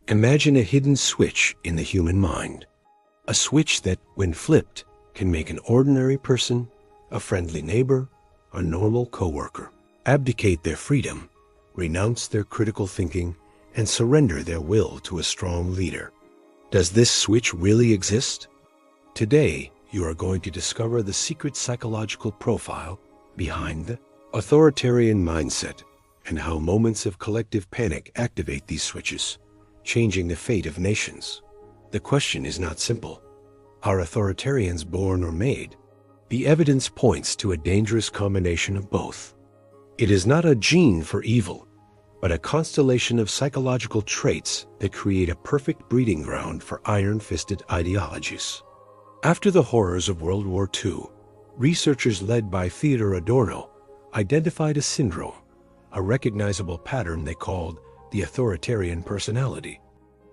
Imagine a hidden switch in the human mind. A switch that, when flipped, can make an ordinary person, a friendly neighbor, a normal coworker, abdicate their freedom, renounce their critical thinking, and surrender their will to a strong leader. Does this switch really exist? Today, you are going to discover the secret psychological profile behind the authoritarian mindset and how moments of collective panic activate these switches, changing the fate of nations. The question is not simple. Are authoritarians born or made? The evidence points to a dangerous combination of both. It is not a gene for evil, but a constellation of psychological traits that create a perfect breeding ground for iron-fisted ideologies. After the horrors of World War II, researchers led by Theodor Adorno identified a syndrome, a recognizable pattern they called the authoritarian personality.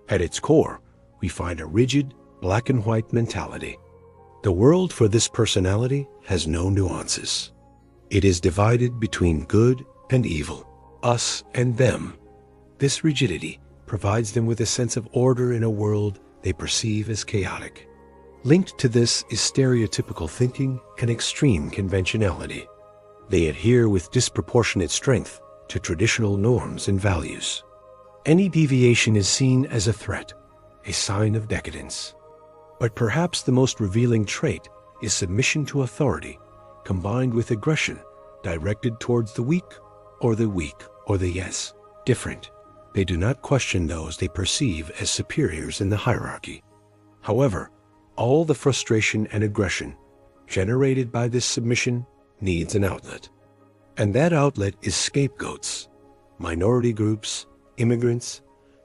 At its core, we find a rigid, black-and-white mentality. The world for this personality has no nuances. It is divided between good and evil, us and them. This rigidity provides them with a sense of order in a world they perceive as chaotic. Linked to this is stereotypical thinking and extreme conventionality. They adhere with disproportionate strength to traditional norms and values. Any deviation is seen as a threat, a sign of decadence. But perhaps the most revealing trait is submission to authority, combined with aggression directed towards the weak or the yes, different. They do not question those they perceive as superiors in the hierarchy. However, all the frustration and aggression generated by this submission needs an outlet. And that outlet is scapegoats, minority groups, immigrants,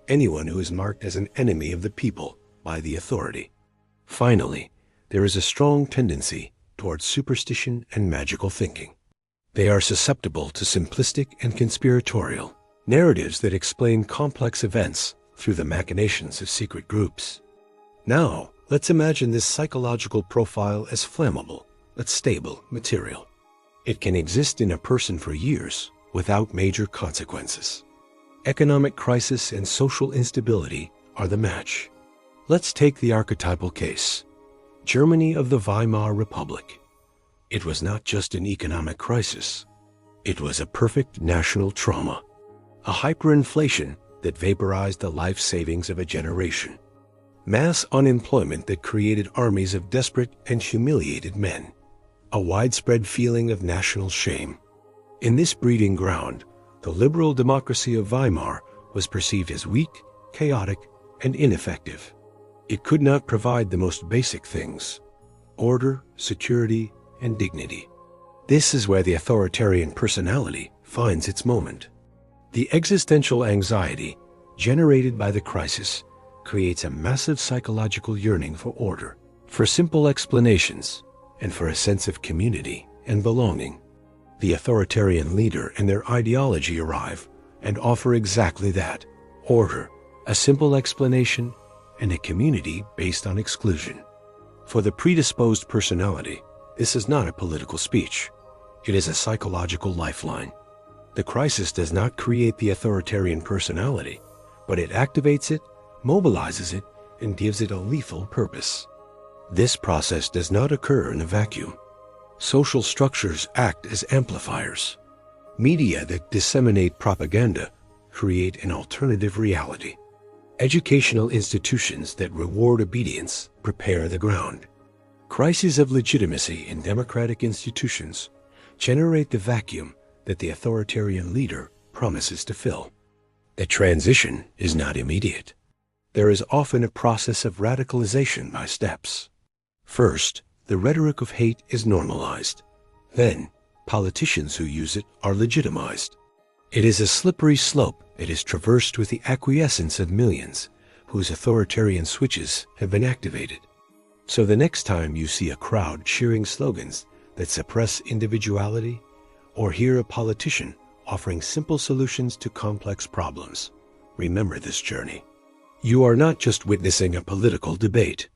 anyone who is marked as an enemy of the people by the authority. Finally, there is a strong tendency towards superstition and magical thinking. They are susceptible to simplistic and conspiratorial narratives that explain complex events through the machinations of secret groups. Now, let's imagine this psychological profile as flammable but stable material. It can exist in a person for years without major consequences. Economic crisis and social instability are the match. Let's take the archetypal case, Germany of the Weimar Republic. It was not just an economic crisis. It was a perfect national trauma, a hyperinflation that vaporized the life savings of a generation, mass unemployment that created armies of desperate and humiliated men, a widespread feeling of national shame. In this breeding ground, the liberal democracy of Weimar was perceived as weak, chaotic, and ineffective. It could not provide the most basic things: order, security, and dignity. This is where the authoritarian personality finds its moment. The existential anxiety generated by the crisis creates a massive psychological yearning for order, for simple explanations, and for a sense of community and belonging. The authoritarian leader and their ideology arrive and offer exactly that: order, a simple explanation, and a community based on exclusion. For the predisposed personality, this is not a political speech. It is a psychological lifeline. The crisis does not create the authoritarian personality, but it activates it, mobilizes it, and gives it a lethal purpose. This process does not occur in a vacuum. Social structures act as amplifiers. Media that disseminate propaganda create an alternative reality. Educational institutions that reward obedience prepare the ground. Crises of legitimacy in democratic institutions generate the vacuum that the authoritarian leader promises to fill. The transition is not immediate. There is often a process of radicalization by steps. First, the rhetoric of hate is normalized. Then, politicians who use it are legitimized. It is a slippery slope that is traversed with the acquiescence of millions whose authoritarian switches have been activated. So the next time you see a crowd cheering slogans that suppress individuality, or hear a politician offering simple solutions to complex problems, remember this journey. You are not just witnessing a political debate.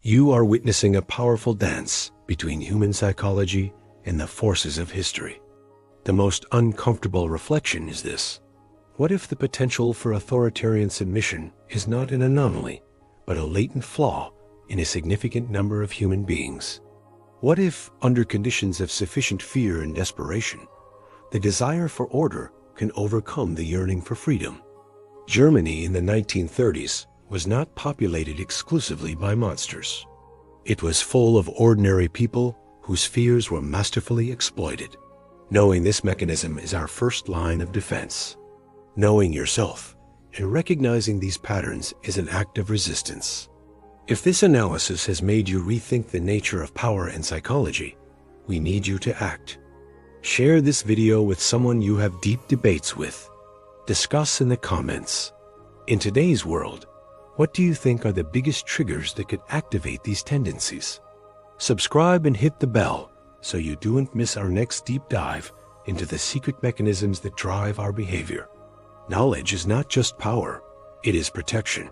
You are witnessing a powerful dance between human psychology and the forces of history. The most uncomfortable reflection is this: What if the potential for authoritarian submission is not an anomaly, but a latent flaw in a significant number of human beings? What if, under conditions of sufficient fear and desperation, the desire for order can overcome the yearning for freedom? Germany in the 1930s was not populated exclusively by monsters. It was full of ordinary people whose fears were masterfully exploited. Knowing this mechanism is our first line of defense. Knowing yourself and recognizing these patterns is an act of resistance. If this analysis has made you rethink the nature of power and psychology, we need you to act. Share this video with someone you have deep debates with. Discuss in the comments. In today's world, what do you think are the biggest triggers that could activate these tendencies? Subscribe and hit the bell so you don't miss our next deep dive into the secret mechanisms that drive our behavior. Knowledge is not just power, it is protection.